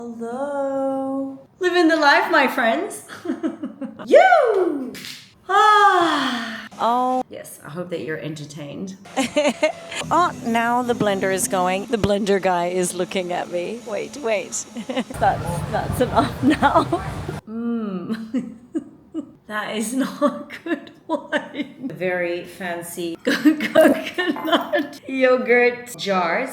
Hello. Living the life, my friends. You! Oh. Yes, I hope that you're entertained. Oh, now the blender is going. The blender guy is looking at me. Wait. That's enough now. That is not good wine. Very fancy coconut yogurt jars.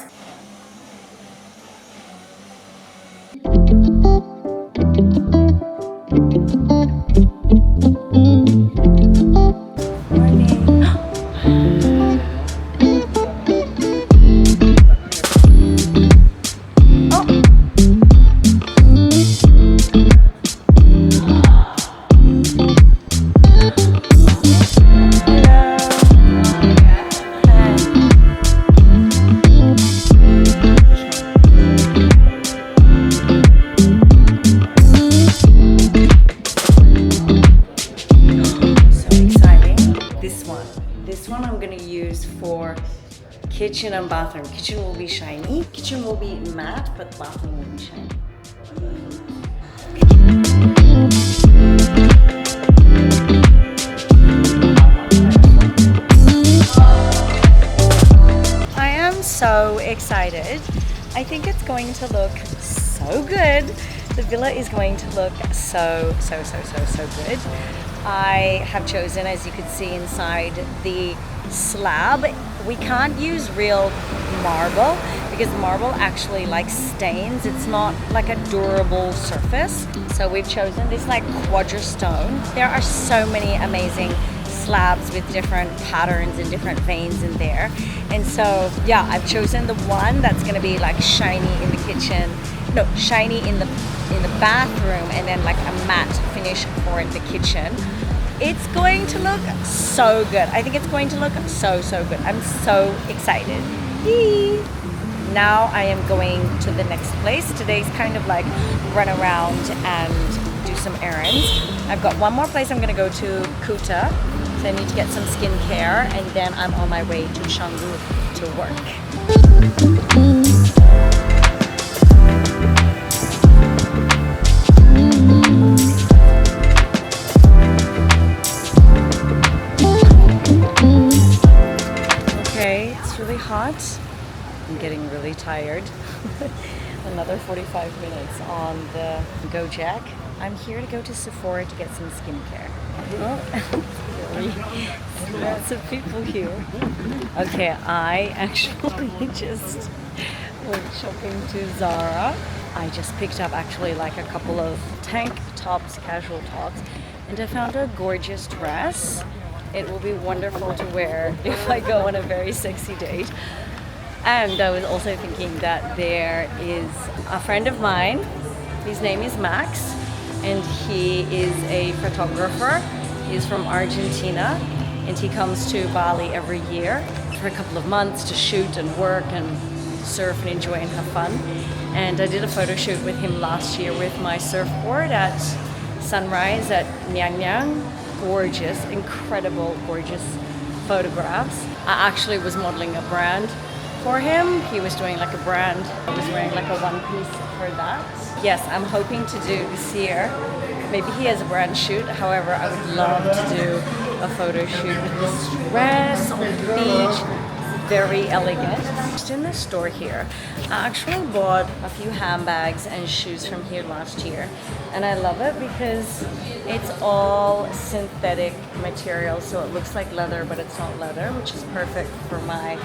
This one I'm gonna use for kitchen and bathroom. Kitchen will be shiny. Kitchen will be matte, but bathroom will be shiny. I am so excited. I think it's going to look so good. The villa is going to look so good. I have chosen, as you can see inside, the slab. We can't use real marble because marble actually like stains. It's not like a durable surface. So we've chosen this like quadristone. There are so many amazing slabs with different patterns and different veins in there. And so yeah, I've chosen the one that's gonna be like shiny in the kitchen. No, shiny in the bathroom, and then like a matte finish for the kitchen. It's going to look so good. I think it's going to look so good. I'm so excited. Yee. Now I am going to the next place. Today's kind of like run around and do some errands. I've got one more place I'm gonna go to, Kuta. So I need to get some skincare, and then I'm on my way to Canggu to work. Hot. I'm getting really tired. Another 45 minutes on the Gojek. I'm here to go to Sephora to get some skincare. Oh, lots of people here. Okay, I actually just went shopping to Zara. I just picked up actually like a couple of tank tops, casual tops, and I found a gorgeous dress. It will be wonderful to wear if I go on a very sexy date. And I was also thinking that there is a friend of mine. His name is Max, and he is a photographer. He's from Argentina, and he comes to Bali every year for a couple of months to shoot and work and surf and enjoy and have fun. And I did a photo shoot with him last year with my surfboard at sunrise at Nyang Nyang. Gorgeous, incredible, gorgeous photographs. I actually was modeling a brand for him. He was doing like a brand. I was wearing like a one piece for that. Yes, I'm hoping to do this year. Maybe he has a brand shoot. However, I would love to do a photo shoot with this dress on the beach. Very elegant. Just in the store here, I actually bought a few handbags and shoes from here last year, and I love it because it's all synthetic material, so it looks like leather, but it's not leather, which is perfect for my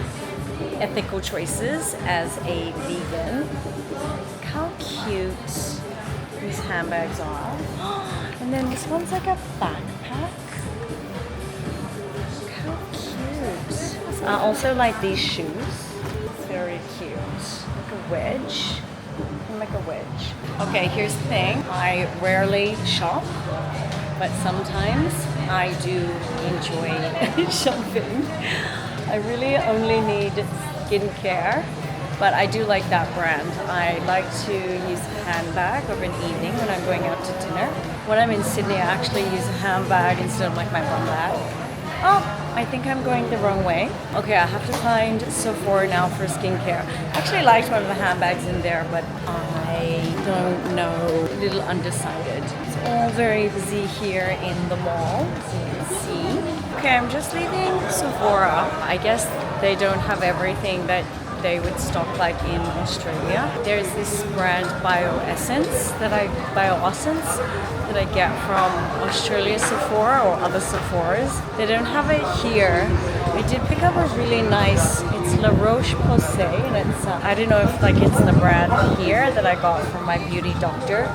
ethical choices as a vegan. Look how cute these handbags are. And then this one's like a backpack. Look how cute. I also like these shoes. Very cute. Like a wedge. Like a wedge. Okay, here's the thing. I rarely shop, but sometimes I do enjoy shopping. I really only need skincare, but I do like that brand. I like to use a handbag of an evening when I'm going out to dinner. When I'm in Sydney, I actually use a handbag instead of like my bum bag. Oh, I think I'm going the wrong way. Okay, I have to find Sephora now for skincare. I actually liked one of the handbags in there, but I don't know. A little undecided. It's all very busy here in the mall, as you can see. Okay, I'm just leaving Sephora. I guess they don't have everything that they would stock like in Australia. There's this brand Bioessence that I get from Australia Sephora or other Sephoras. They don't have it here. I did pick up a really nice, it's La Roche-Posay, and it's I don't know if like it's the brand here that I got from my beauty doctor.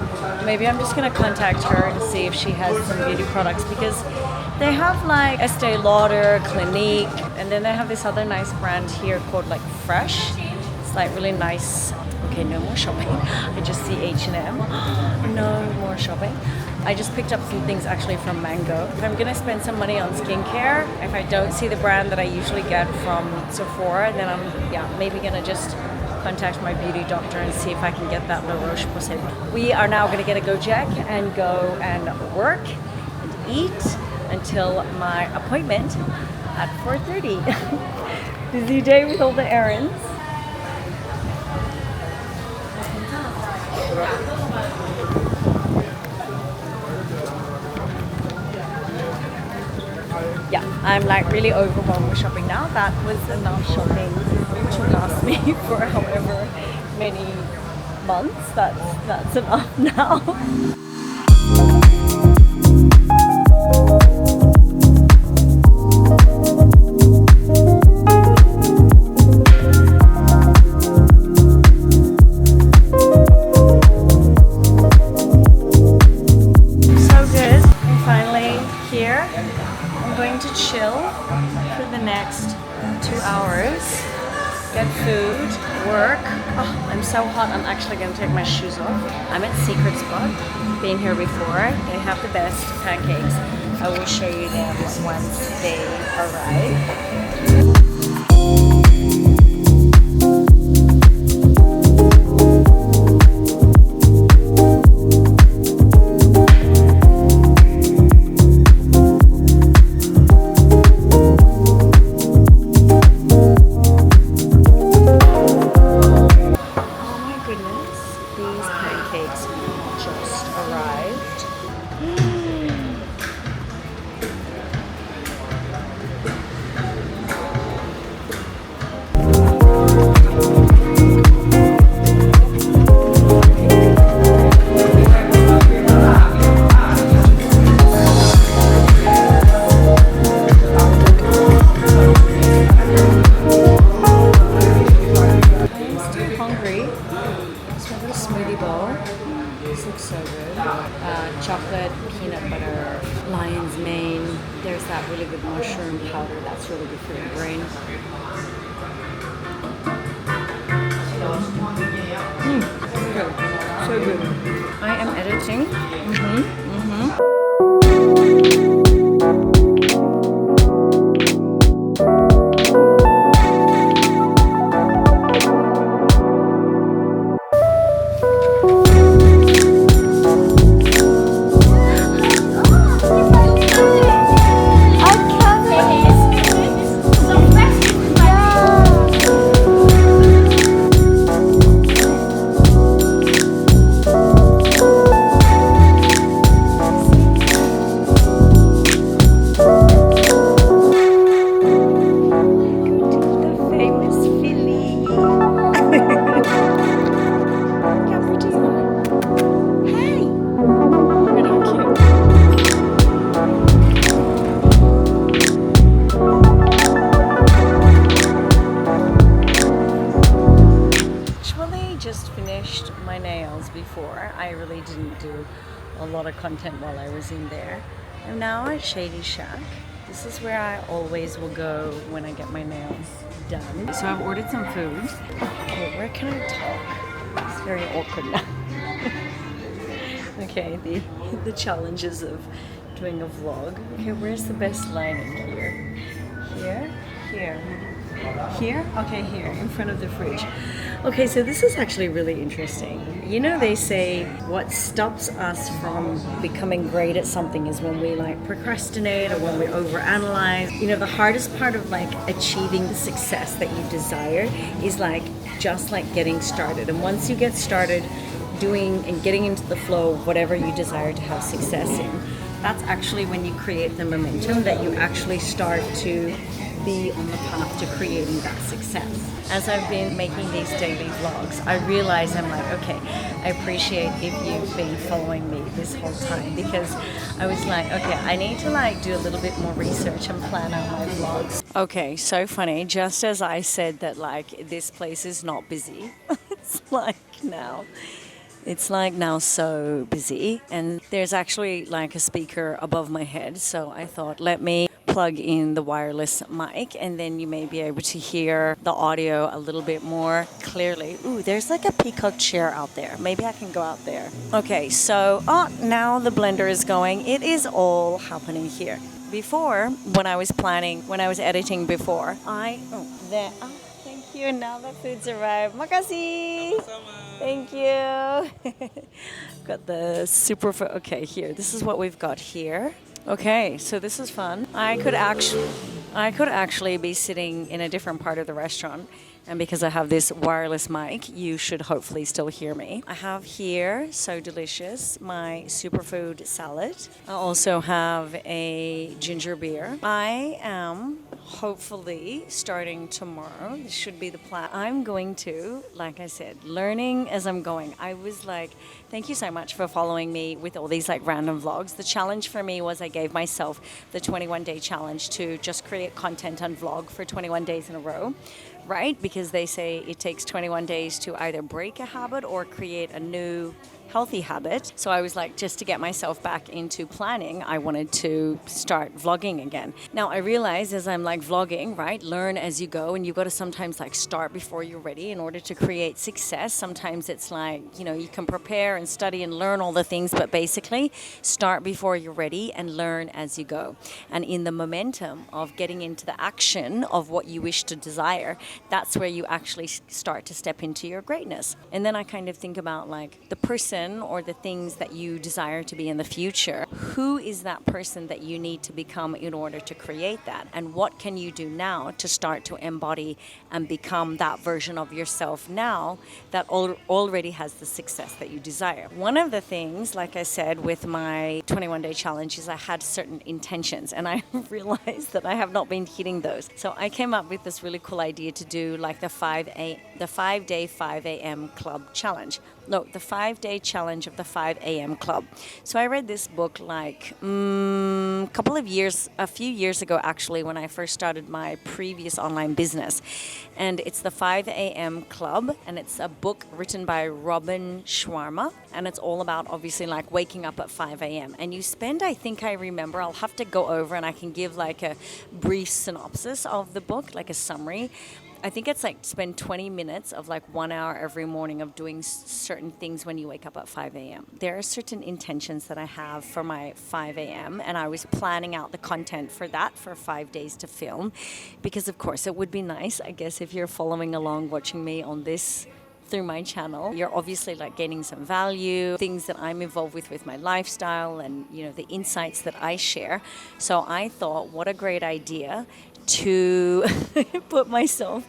Maybe I'm just gonna contact her and see if she has some beauty products, because they have like Estee Lauder, Clinique, and then they have this other nice brand here called like Fresh. It's like really nice. Okay, no more shopping. I just see H&M. No more shopping. I just picked up some things actually from Mango. If I'm gonna spend some money on skincare, if I don't see the brand that I usually get from Sephora, then I'm maybe gonna just contact my beauty doctor and see if I can get that La Roche-Posay. We are now gonna get a Gojek and go and work and eat until my appointment at 4:30. Busy day with all the errands. Yeah, I'm like really overwhelmed with shopping now. That was enough shopping to last me for however many months. That's enough now. So hot, I'm actually going to take my shoes off. I'm at Secret Spot, been here before. They have the best pancakes. I will show you them once they arrive. Chocolate, peanut butter, lion's mane. There's that really good mushroom powder that's really good for your brain. So good. I am editing. Before. I really didn't do a lot of content while I was in there. I'm now at Shady Shack. This is where I always will go when I get my nails done. So I've ordered some food. Okay, where can I talk? It's very awkward now. Okay, the challenges of doing a vlog. Okay, where's the best lighting here? Here? Here. Here? Okay, here, in front of the fridge. Okay, so this is actually really interesting. You know, they say what stops us from becoming great at something is when we like procrastinate or when we overanalyze. You know, the hardest part of like achieving the success that you desire is like just like getting started. And once you get started doing and getting into the flow of whatever you desire to have success in, that's actually when you create the momentum that you actually start to be on the path to creating that success. As I've been making these daily vlogs, I realize I'm like, okay, I appreciate if you've been following me this whole time, because I was like, okay, I need to like do a little bit more research and plan out my vlogs. Okay, so funny, just as I said that like this place is not busy, it's like now so busy, and there's actually like a speaker above my head, so I thought let me plug in the wireless mic and then you may be able to hear the audio a little bit more clearly. Ooh, there's like a peacock chair out there.Maybe I can go out there. Okay, so now the blender is going. It is all happening here. Before, when I was editing before, thank you. Now the food's arrived. Makasih. Thank you. Got the super food. Okay, here. This is what we've got here. Okay, so this is fun. I could actually be sitting in a different part of the restaurant, and because I have this wireless mic, you should hopefully still hear me. I have here, so delicious, my superfood salad. I also have a ginger beer. I am hopefully starting tomorrow. This should be the plan. I'm going to, like I said, learning as I'm going. I was like, thank you so much for following me with all these like random vlogs. The challenge for me was I gave myself the 21-day challenge to just create content and vlog for 21 days in a row, right? Because they say it takes 21 days to either break a habit or create a new healthy habit. So I was like, just to get myself back into planning, I wanted to start vlogging again. Now I realize as I'm like vlogging, right, learn as you go, and you got to sometimes like start before you're ready in order to create success. Sometimes it's like, you know, you can prepare and study and learn all the things, but basically start before you're ready and learn as you go. And in the momentum of getting into the action of what you wish to desire, that's where you actually start to step into your greatness. And then I kind of think about like the person or the things that you desire to be in the future. Who is that person that you need to become in order to create that? And what can you do now to start to embody and become that version of yourself now that already has the success that you desire? One of the things, like I said, with my 21-day challenge is I had certain intentions, and I realized that I have not been hitting those. So I came up with this really cool idea to do like the 5-day 5 a.m. club challenge. No, the 5-day challenge of the 5 a.m. club. So I read this book like a few years ago actually, when I first started my previous online business. And it's the 5 a.m. club, and it's a book written by Robin Sharma, and it's all about obviously like waking up at 5 a.m. And you spend, I think I remember, I'll have to go over and I can give like a brief synopsis of the book, like a summary. I think it's like spend 20 minutes of like 1 hour every morning of doing certain things when you wake up at 5 a.m. There are certain intentions that I have for my 5 a.m. and I was planning out the content for that for 5 days to film, because of course it would be nice, I guess, if you're following along watching me on this through my channel, you're obviously like gaining some value, things that I'm involved with my lifestyle, and you know, the insights that I share. So I thought, what a great idea to put myself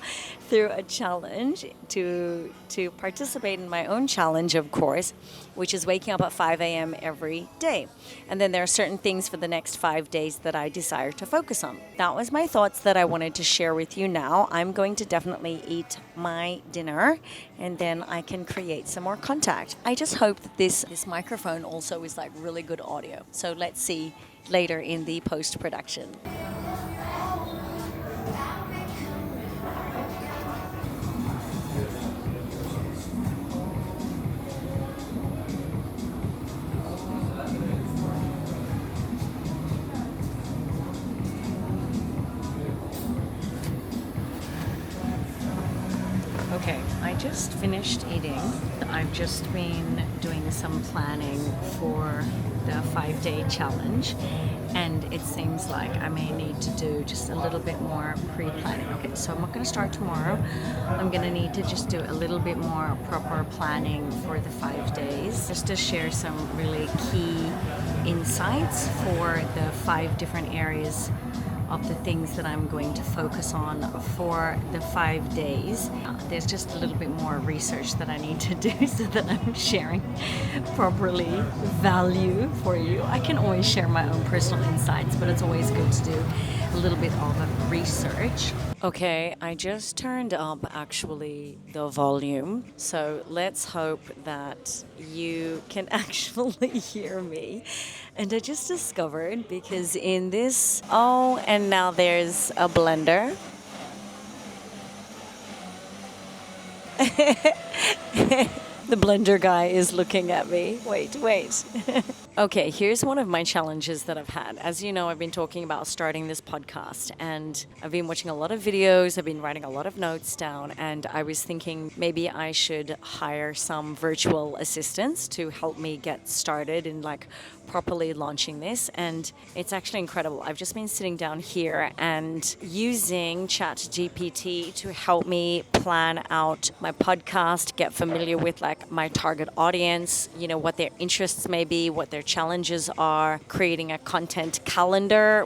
through a challenge, to participate in my own challenge, of course, which is waking up at 5 a.m. every day. And then there are certain things for the next 5 days that I desire to focus on. That was my thoughts that I wanted to share with you now. I'm going to definitely eat my dinner and then I can create some more contact. I just hope that this microphone also is like really good audio. So let's see later in the post-production. Okay, I just finished eating. I've just been doing some planning for the 5-day challenge, and it seems like I may need to do just a little bit more pre-planning. Okay, so I'm not going to start tomorrow. I'm going to need to just do a little bit more proper planning for the 5 days, just to share some really key insights for the 5 different areas of the things that I'm going to focus on for the 5 days. There's just a little bit more research that I need to do so that I'm sharing properly value for you. I can always share my own personal insights, but it's always good to do a little bit of research. Okay, I just turned up actually the volume, so let's hope that you can actually hear me. And I just discovered, because in this, oh, and now there's a blender. The blender guy is looking at me. Wait. Okay, here's one of my challenges that I've had. As you know, I've been talking about starting this podcast, and I've been watching a lot of videos, I've been writing a lot of notes down, and I was thinking maybe I should hire some virtual assistants to help me get started in like properly launching this. And it's actually incredible. I've just been sitting down here and using Chat GPT to help me plan out my podcast, get familiar with like my target audience, you know, what their interests may be, what their challenges are, creating a content calendar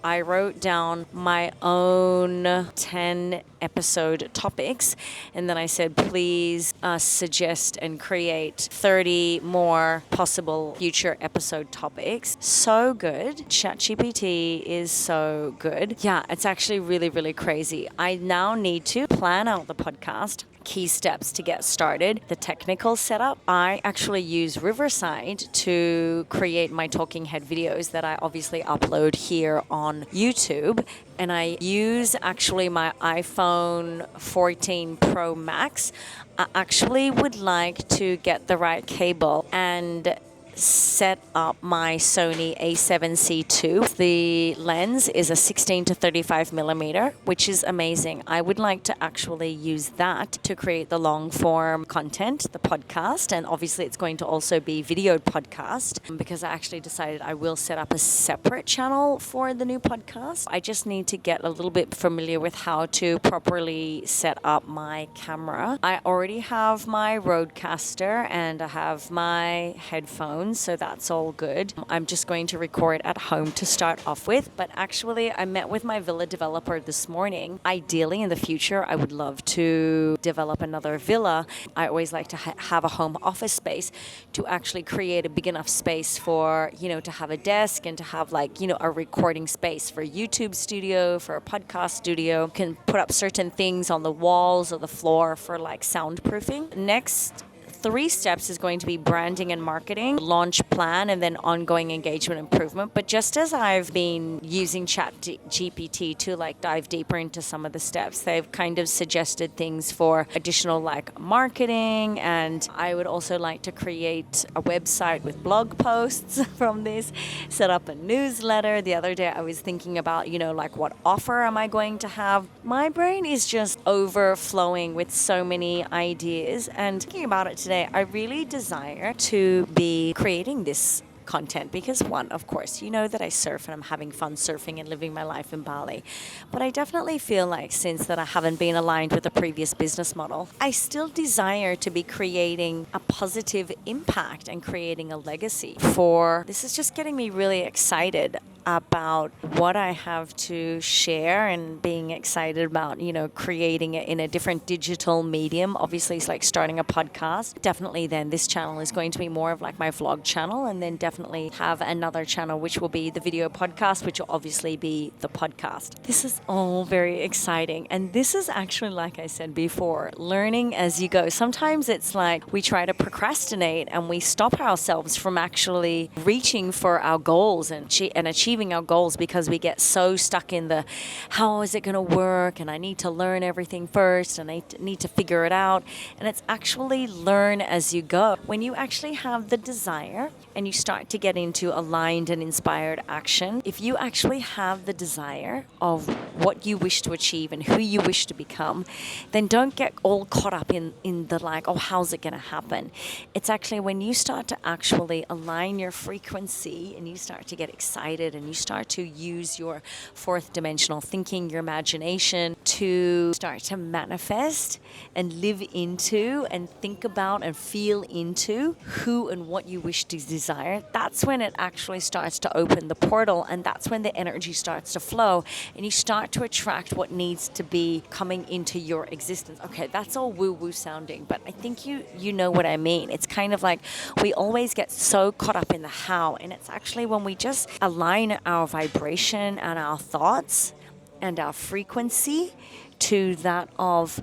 I wrote down my own 10 episode topics, and then I said, please suggest and create 30 more possible future episode topics. So good. ChatGPT is so good. Yeah, it's actually really, really crazy. I now need to plan out the podcast, key steps to get started, the technical setup. I actually use Riverside to create my talking head videos that I obviously upload here on YouTube. And I use actually my iPhone 14 Pro Max. I actually would like to get the right cable and set up my Sony a7C II. The lens is a 16 to 35 millimeter, which is amazing. I would like to actually use that to create the long form content, the podcast, and obviously it's going to also be videoed podcast, because I actually decided I will set up a separate channel for the new podcast. I just need to get a little bit familiar with how to properly set up my camera. I already have my Rodecaster and I have my headphones, so that's all good. I'm just going to record at home to start off with, but actually I met with my villa developer this morning. Ideally in the future I would love to develop another villa. I always like to have a home office space, to actually create a big enough space for, you know, to have a desk and to have like, you know, a recording space for a YouTube studio, for a podcast studio. You can put up certain things on the walls or the floor for like soundproofing. Next 3 steps is going to be branding and marketing, launch plan, and then ongoing engagement improvement. But just as I've been using Chat GPT to like dive deeper into some of the steps, they've kind of suggested things for additional like marketing, and I would also like to create a website with blog posts from this, set up a newsletter. The other day I was thinking about, you know, like what offer am I going to have? My brain is just overflowing with so many ideas, and thinking about it today, I really desire to be creating this content because, one, of course, you know that I surf and I'm having fun surfing and living my life in Bali. But I definitely feel like since that I haven't been aligned with the previous business model, I still desire to be creating a positive impact and creating a legacy. This is just getting me really excited about what I have to share and being excited about, you know, creating it in a different digital medium. Obviously, it's like starting a podcast. Definitely then this channel is going to be more of like my vlog channel, and then definitely have another channel which will be the video podcast, which will obviously be the podcast. This is all very exciting. And this is actually, like I said before, learning as you go. Sometimes it's like we try to procrastinate and we stop ourselves from actually reaching for our goals and achieving achieving our goals because we get so stuck in the how is it going to work, and I need to learn everything first, and I need to figure it out. And it's actually learn as you go. When you actually have the desire and you start to get into aligned and inspired action, if you actually have the desire of what you wish to achieve and who you wish to become, then don't get all caught up in the like, oh, how's it going to happen? It's actually when you start to actually align your frequency and you start to get excited and you start to use your fourth dimensional thinking, your imagination, to start to manifest and live into and think about and feel into who and what you wish to desire. That's when it actually starts to open the portal, and that's when the energy starts to flow and you start to attract what needs to be coming into your existence. Okay, that's all woo-woo sounding, but I think you know what I mean. It's kind of like we always get so caught up in the how, and it's actually when we just align our vibration and our thoughts and our frequency to that of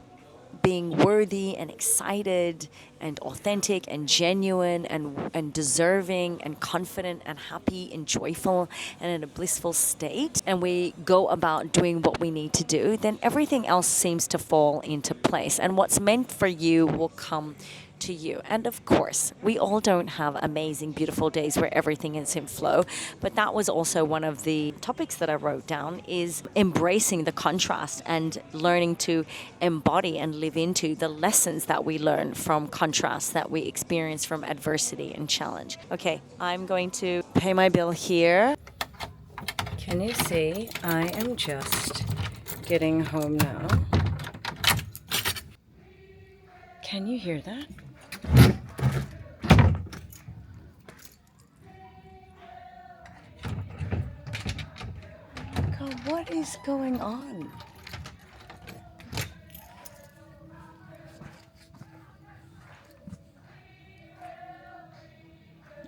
being worthy and excited and authentic and genuine and deserving and confident and happy and joyful and in a blissful state, and we go about doing what we need to do, then everything else seems to fall into place, and what's meant for you will come to you. And of course, we all don't have amazing, beautiful days where everything is in flow, but that was also one of the topics that I wrote down, is embracing the contrast and learning to embody and live into the lessons that we learn from contrast, that we experience from adversity and challenge. Okay, I'm going to pay my bill here. Can you see? I am just getting home now. Can you hear that? God, what is going on?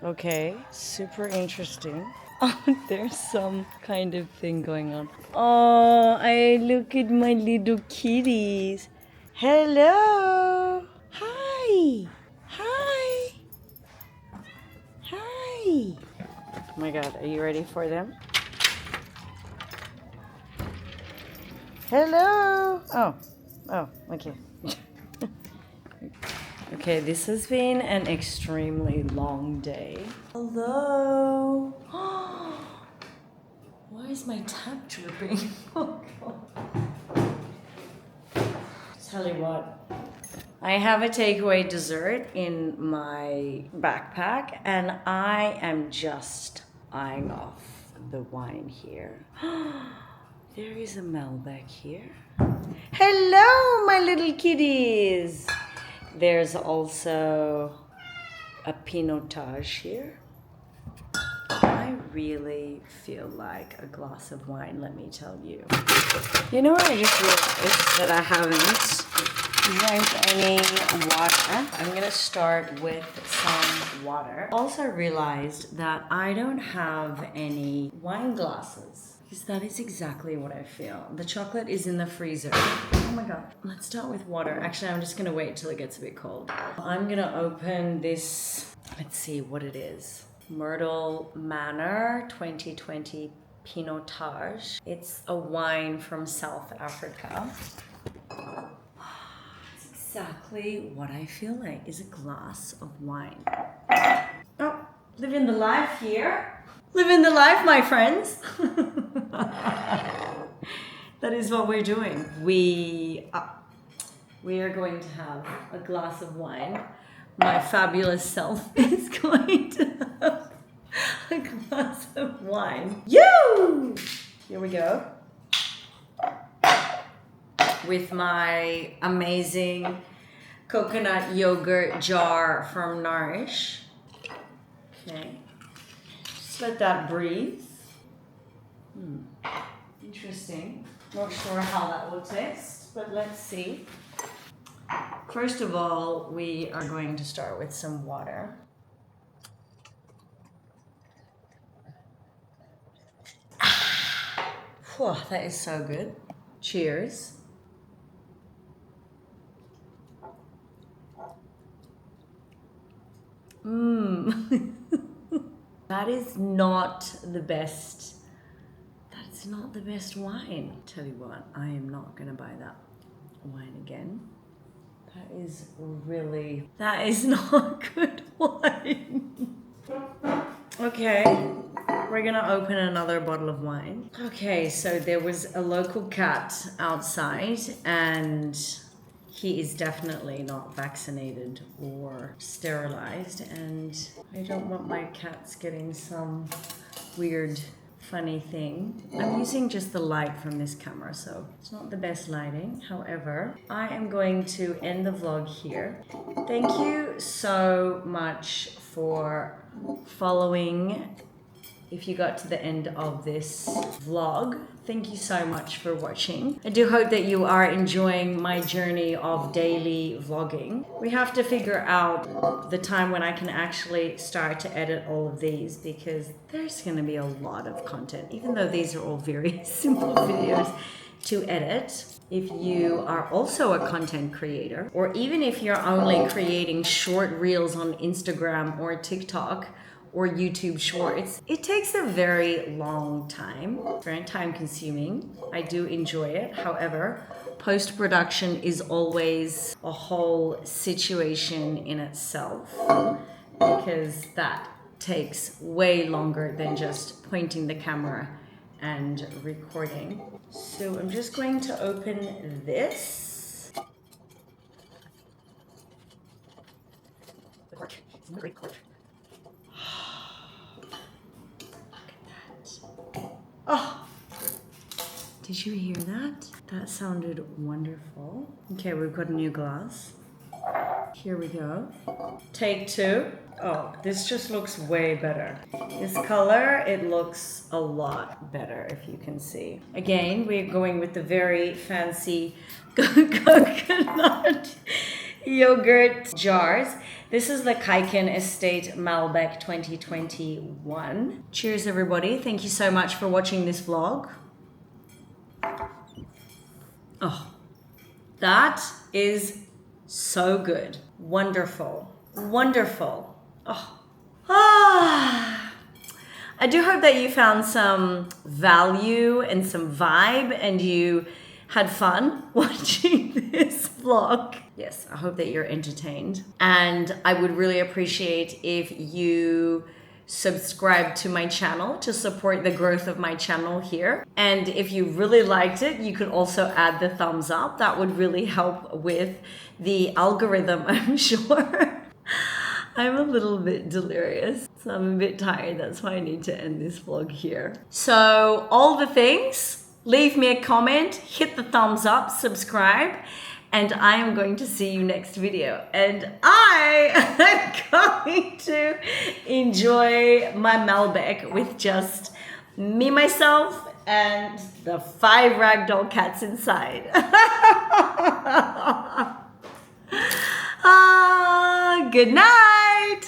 Okay, super interesting. Oh, there's some kind of thing going on. Oh, I look at my little kitties. Hello. Hi. Hi. Hi. Oh my God, are you ready for them? Hello. Oh, okay. Okay, this has been an extremely long day. Hello. Why is my tap dripping? Tell you what, I have a takeaway dessert in my backpack, and I am just eyeing off the wine here. There is a malbec here. Hello, my little kitties. There's also a pinotage here. I really feel like a glass of wine, let me tell you. You know what I just realized? That I haven't drank any water. I'm gonna start with some water. Also realized that I don't have any wine glasses, because that is exactly what I feel. The chocolate is in the freezer. Oh my God. Let's start with water. Actually, I'm just gonna wait till it gets a bit cold. I'm gonna open this, let's see what it is. Myrtle Manor 2020 Pinotage. It's a wine from South Africa. It's exactly what I feel like, is a glass of wine. Oh, living the life here. Living the life, my friends. That is what we're doing. We are going to have a glass of wine. My fabulous self is going to have a glass of wine. Yoo! Here we go. With my amazing coconut yogurt jar from Nourish. Okay. Just let that breathe. Interesting. Not sure how that will taste, but let's see. First of all, we are going to start with some water. Whew, that is so good. Cheers. That is not the best is not the best wine. Tell you what, I am not gonna buy that wine again. That is not good wine. Okay, we're gonna open another bottle of wine. Okay, so there was a local cat outside and he is definitely not vaccinated or sterilized, and I don't want my cats getting some weird funny thing. I'm using just the light from this camera, so it's not the best lighting. However, I am going to end the vlog here. Thank you so much for following. If you got to the end of this vlog, thank you so much for watching. I do hope that you are enjoying my journey of daily vlogging. We have to figure out the time when I can actually start to edit all of these, because there's gonna be a lot of content, even though these are all very simple videos to edit. If you are also a content creator, or even if you're only creating short reels on Instagram or TikTok, or YouTube Shorts, it takes a very long time, very time consuming. I do enjoy it. However, post-production is always a whole situation in itself, because that takes way longer than just pointing the camera and recording. So I'm just going to open this. The cork. It's a great cork. Oh, did you hear that? That sounded wonderful. Okay, we've got a new glass. Here we go. Take two. Oh, this just looks way better. This color, it looks a lot better, if you can see. Again, we're going with the very fancy coconut yogurt jars. This is the Kaiken Estate Malbec 2021. Cheers, everybody. Thank you so much for watching this vlog. Oh, that is so good. Wonderful. Wonderful. Oh. Ah. I do hope that you found some value and some vibe, and you had fun watching this vlog. Yes, I hope that you're entertained. And I would really appreciate if you subscribe to my channel to support the growth of my channel here. And if you really liked it, you could also add the thumbs up. That would really help with the algorithm, I'm sure. I'm a little bit delirious, so I'm a bit tired. That's why I need to end this vlog here. So all the things, leave me a comment, hit the thumbs up, subscribe, and I am going to see you next video. And I am going to enjoy my Malbec with just me, myself, and the 5 ragdoll cats inside. Good night.